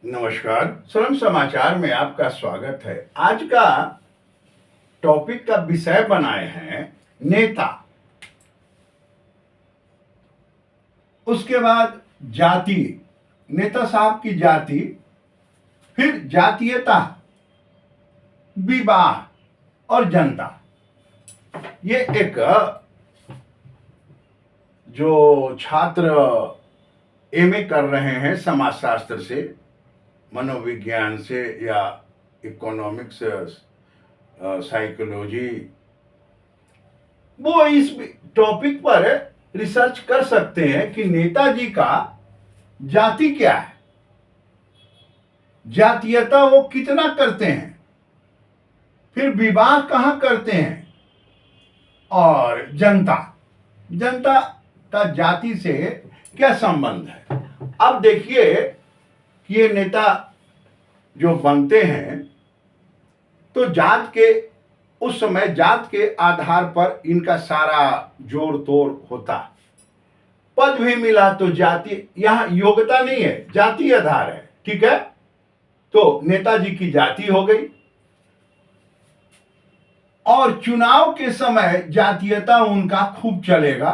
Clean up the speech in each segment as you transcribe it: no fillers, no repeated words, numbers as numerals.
नमस्कार। श्रम समाचार में आपका स्वागत है। आज का टॉपिक का विषय बनाए हैं नेता, उसके बाद जाति, नेता साहब की जाति, फिर जातीयता, विवाह और जनता। ये एक जो छात्र एमए कर रहे हैं समाजशास्त्र से, मनोविज्ञान से या इकोनॉमिक्स, साइकोलॉजी, वो इस टॉपिक पर रिसर्च कर सकते हैं कि नेताजी का जाति क्या है, जातीयता वो कितना करते हैं, फिर विवाह कहाँ करते हैं, और जनता का जाति से क्या संबंध है। अब देखिए कि ये नेता जो बनते हैं तो जात के, उस समय जात के आधार पर इनका सारा जोड़ तोड़ होता। पद भी मिला तो जाति, यहां योग्यता नहीं है, जाति आधार है, ठीक है। तो नेताजी की जाति हो गई, और चुनाव के समय जातीयता उनका खूब चलेगा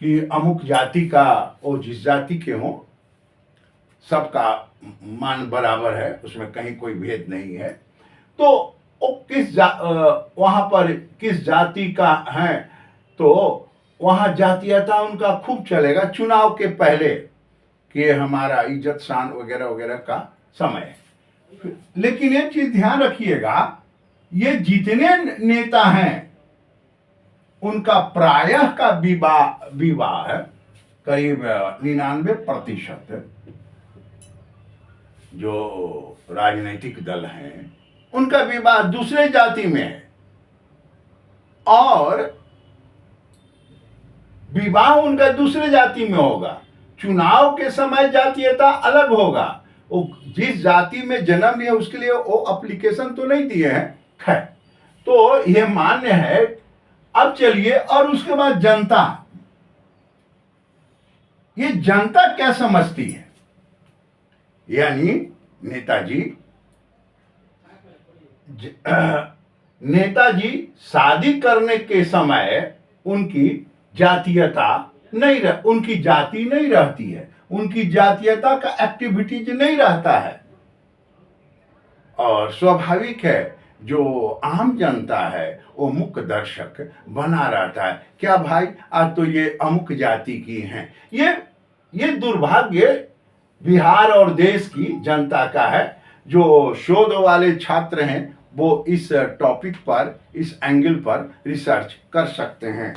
कि अमुक जाति का, वो जिस जाति के हों, सबका मान बराबर है, उसमें कहीं कोई भेद नहीं है। तो वो वहां पर किस जाति का है, तो वहां जातीयता उनका खूब चलेगा चुनाव के पहले कि हमारा इज्जत शान वगैरह वगैरह का समय है। लेकिन एक चीज ध्यान रखिएगा, ये जितने नेता हैं उनका प्रायः का विवाह करीब 99% जो राजनीतिक दल हैं उनका विवाह दूसरे जाति में है, और विवाह उनका दूसरे जाति में होगा। चुनाव के समय जातीयता अलग होगा, वो जिस जाति में जन्म लिया उसके लिए वो एप्लीकेशन तो नहीं दिए हैं, खैर, तो यह मान्य है। अब चलिए, और उसके बाद जनता, ये जनता क्या समझती है, यानी नेताजी शादी करने के समय उनकी जातीयता उनकी जाति नहीं रहती है, उनकी जातीयता का एक्टिविटीज नहीं रहता है, और स्वाभाविक है जो आम जनता है वो मुख्य दर्शक बना रहता है, क्या भाई आज तो ये अमुक जाति की हैं। ये दुर्भाग्य बिहार और देश की जनता का है। जो शोध वाले छात्र हैं वो इस टॉपिक पर, इस एंगल पर रिसर्च कर सकते हैं।